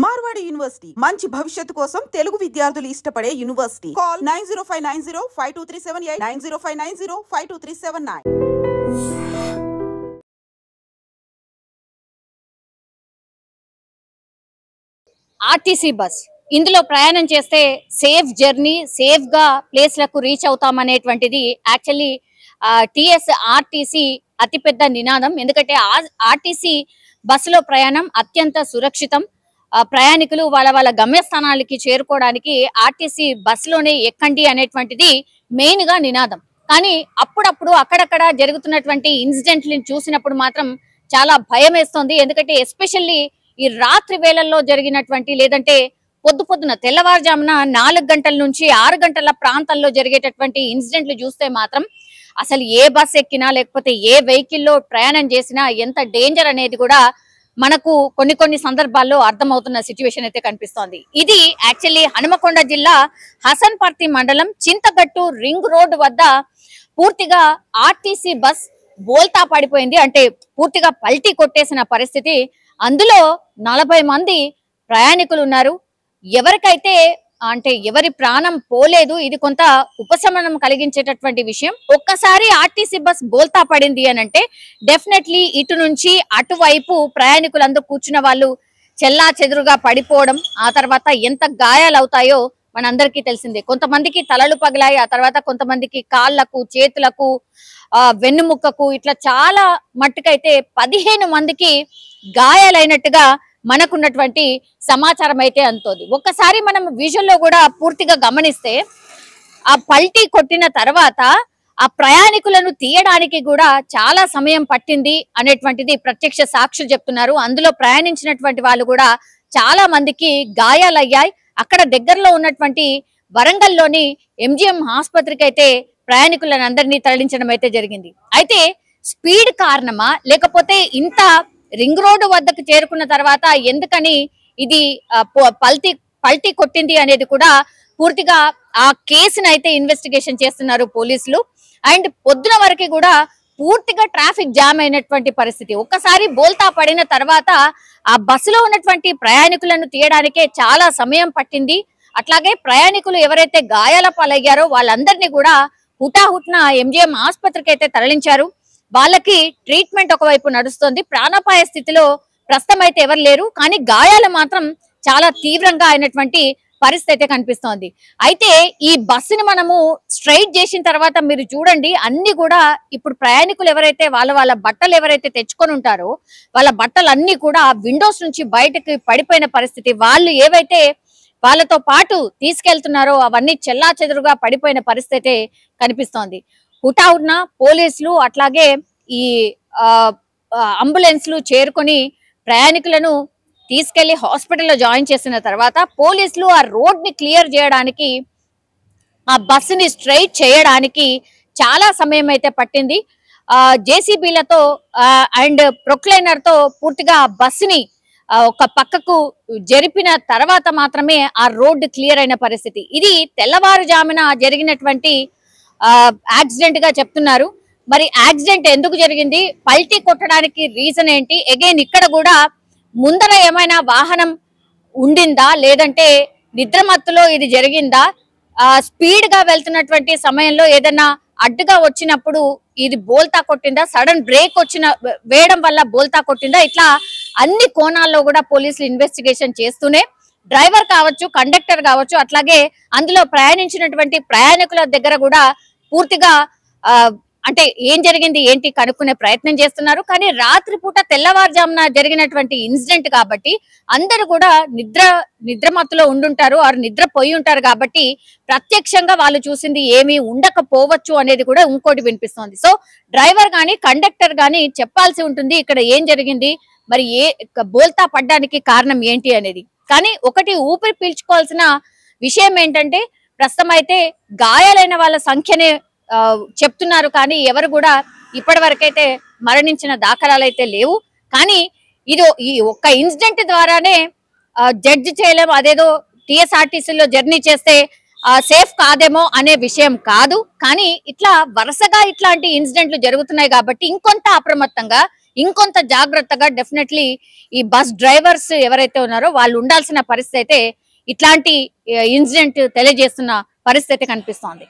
Marwadi university మంచి భవిష్యత్తు కోసం తెలుగు విద్యార్థులు ఇష్టపడే యూనివర్సిటీ. కాల్ 9059052378 9059052379. ఆర్టీసీ బస్ ఇందులో ప్రయాణం చేస్తే సేఫ్ జర్నీ, సేఫ్ గా ప్లేస్లకు రీచ్ అవుతామనేటువంటిది యాక్చువల్లీ ఆర్టీసీ అతిపెద్ద నినాదం. ఎందుకంటే ఆర్టీసీ బస్సులో ప్రయాణం అత్యంత సురక్షితం. ప్రయాణికులు వాళ్ళ గమ్యస్థానాలకి చేరుకోవడానికి ఆర్టీసీ బస్సులోనే ఎక్కండి అనేటువంటిది మెయిన్ గా నినాదం. కానీ అప్పుడప్పుడు అక్కడక్కడ జరుగుతున్నటువంటి ఇన్సిడెంట్లను చూసినప్పుడు మాత్రం చాలా భయం వేస్తుంది. ఎందుకంటే ఎస్పెషల్లీ ఈ రాత్రి వేళల్లో జరిగినటువంటి లేదంటే పొద్దున తెల్లవారుజామున 4 గంటల నుంచి 6 గంటల ప్రాంతాల్లో జరిగేటటువంటి ఇన్సిడెంట్లు చూస్తే మాత్రం అసలు ఏ బస్ ఎక్కినా లేకపోతే ఏ వెహికల్లో ప్రయాణం చేసినా ఎంత డేంజర్ అనేది కూడా మనకు కొన్ని సందర్భాల్లో అర్థమవుతున్న సిచ్యువేషన్ అయితే కనిపిస్తోంది. ఇది యాక్చువల్లీ హనుమకొండ జిల్లా హసన్పర్తి మండలం చింతగట్టు రింగ్ రోడ్ వద్ద పూర్తిగా ఆర్టీసీ బస్ బోల్తా పడిపోయింది. అంటే పూర్తిగా పల్టీ కొట్టేసిన పరిస్థితి. అందులో 40 మంది ప్రయాణికులు ఉన్నారు. ఎవరికైతే అంటే ఎవరి ప్రాణం పోలేదు. ఇది కొంత ఉపశమనం కలిగించేటటువంటి విషయం. ఒక్కసారి ఆర్టీసీ బస్ బోల్తా పడింది అని అంటే డెఫినెట్లీ ఇటు నుంచి అటువైపు ప్రయాణికులందరూ కూర్చున్న వాళ్ళు చెల్లా చెదురుగా పడిపోవడం, ఆ తర్వాత ఎంత గాయాలు అవుతాయో మనందరికీ తెలిసిందే. కొంతమందికి తలలు పగిలాయి, ఆ తర్వాత కొంతమందికి కాళ్లకు, చేతులకు, వెన్నుముక్కకు ఇట్లా చాలా మట్టుకైతే 15 మందికి గాయాలైనట్టుగా మనకున్నటువంటి సమాచారం అయితే అంతోంది. ఒక్కసారి మనం విజువల్లో కూడా పూర్తిగా గమనిస్తే ఆ పల్టీ కొట్టిన తర్వాత ఆ ప్రయాణికులను తీయడానికి కూడా చాలా సమయం పట్టింది అనేటువంటిది ప్రత్యక్ష సాక్షులు చెప్తున్నారు. అందులో ప్రయాణించినటువంటి వాళ్ళు కూడా చాలా మందికి గాయాలయ్యాయి. అక్కడ దగ్గరలో ఉన్నటువంటి వరంగల్లోని MGM ఆసుపత్రికి అయితే ప్రయాణికులను అందరినీ తరలించడం అయితే జరిగింది. అయితే స్పీడ్ కారణమా లేకపోతే ఇంత రింగ్ రోడ్డు వద్దకు చేరుకున్న తర్వాత ఎందుకని ఇది పల్టీ కొట్టింది అనేది కూడా పూర్తిగా ఆ కేసును అయితే ఇన్వెస్టిగేషన్ చేస్తున్నారు పోలీసులు. అండ్ పొద్దున వరకు కూడా పూర్తిగా ట్రాఫిక్ జామ్ అయినటువంటి పరిస్థితి. ఒక్కసారి బోల్తా పడిన తర్వాత ఆ బస్సులో ఉన్నటువంటి ప్రయాణికులను తీయడానికే చాలా సమయం పట్టింది. అట్లాగే ప్రయాణికులు ఎవరైతే గాయాల పాలయ్యారో వాళ్ళందరినీ కూడా హుటాహుట్న MGM ఆసుపత్రికి అయితే తరలించారు. వాళ్ళకి ట్రీట్మెంట్ ఒకవైపు నడుస్తుంది. ప్రాణాపాయ స్థితిలో ప్రస్తుతం అయితే ఎవరు లేరు, కానీ గాయాలు మాత్రం చాలా తీవ్రంగా అయినటువంటి పరిస్థితి అయితే కనిపిస్తోంది. అయితే ఈ బస్సుని మనము స్ట్రైట్ చేసిన తర్వాత మీరు చూడండి, అన్ని కూడా ఇప్పుడు ప్రయాణికులు ఎవరైతే వాళ్ళ బట్టలు ఎవరైతే తెచ్చుకొని ఉంటారో వాళ్ళ బట్టలు అన్ని కూడా విండోస్ నుంచి బయటకి పడిపోయిన పరిస్థితి. వాళ్ళు ఏవైతే వాళ్ళతో పాటు తీసుకెళ్తున్నారో అవన్నీ చెల్లా చెదురుగా పడిపోయిన పరిస్థితి కనిపిస్తోంది. హుటాహుట్న పోలీసులు అట్లాగే ఈ అంబులెన్స్లు చేరుకొని ప్రయాణికులను తీసుకెళ్లి హాస్పిటల్లో జాయిన్ చేసిన తర్వాత పోలీసులు ఆ రోడ్ ని క్లియర్ చేయడానికి, ఆ బస్సుని స్ట్రైట్ చేయడానికి చాలా సమయం అయితే పట్టింది. JCBలతో అండ్ ప్రొక్లైనర్ తో పూర్తిగా ఆ బస్సుని ఒక పక్కకు జరిపిన తర్వాత మాత్రమే ఆ రోడ్డు క్లియర్ అయిన పరిస్థితి. ఇది తెల్లవారుజామున జరిగినటువంటి యాక్సిడెంట్ గా చెప్తున్నారు. మరి యాక్సిడెంట్ ఎందుకు జరిగింది, పల్టీ కొట్టడానికి రీజన్ ఏంటి, అగైన్ ఇక్కడ కూడా ముందర ఏమైనా వాహనం ఉండిందా లేదంటే నిద్రమత్తులో ఇది జరిగిందా, స్పీడ్ గా వెళ్తున్నటువంటి సమయంలో ఏదైనా అడ్డుగా వచ్చినప్పుడు ఇది బోల్తా కొట్టిందా, సడన్ బ్రేక్ వేయడం వల్ల బోల్తా కొట్టిందా, ఇట్లా అన్ని కోణాల్లో కూడా పోలీసులు ఇన్వెస్టిగేషన్ చేస్తూనే డ్రైవర్ కావచ్చు, కండక్టర్ కావచ్చు, అట్లాగే అందులో ప్రయాణించినటువంటి ప్రయాణికుల దగ్గర కూడా పూర్తిగా అంటే ఏం జరిగింది ఏంటి కనుక్కునే ప్రయత్నం చేస్తున్నారు. కానీ రాత్రిపూట తెల్లవారుజామున జరిగినటువంటి ఇన్సిడెంట్ కాబట్టి అందరూ కూడా నిద్రమత్తులో ఉండుంటారు, వారు నిద్రపోయి ఉంటారు కాబట్టి ప్రత్యక్షంగా వాళ్ళు చూసింది ఏమీ ఉండకపోవచ్చు అనేది కూడా ఇంకోటి వినిపిస్తోంది. సో డ్రైవర్ గాని కండక్టర్ గాని చెప్పాల్సి ఉంటుంది ఇక్కడ ఏం జరిగింది, మరి బోల్తా పడ్డానికి కారణం ఏంటి అనేది. కానీ ఒకటి ఊపిరి పీల్చుకోవాల్సిన విషయం ఏంటంటే ప్రస్తుతం అయితే గాయాలైన వాళ్ళ సంఖ్యనే చెప్తున్నారు, కానీ ఎవరు కూడా ఇప్పటి వరకైతే మరణించిన దాఖలాలు అయితే లేవు. కానీ ఈ ఒక్క ఇన్సిడెంట్ ద్వారానే జడ్జి చేయలేము, అదేదో TSRTCలో జర్నీ చేస్తే సేఫ్ కాదేమో అనే విషయం కాదు. కానీ ఇట్లా వరుసగా ఇట్లాంటి ఇన్సిడెంట్లు జరుగుతున్నాయి కాబట్టి ఇంకొంత అప్రమత్తంగా ఇంకొంత జాగ్రత్తగా డెఫినెట్లీ ఈ బస్ డ్రైవర్స్ ఎవరైతే ఉన్నారో వాళ్ళు ఉండాల్సిన పరిస్థితి అయితే ఇట్లాంటి ఇన్సిడెంట్ తెలియజేస్తున్న పరిస్థితి కనిపిస్తోంది.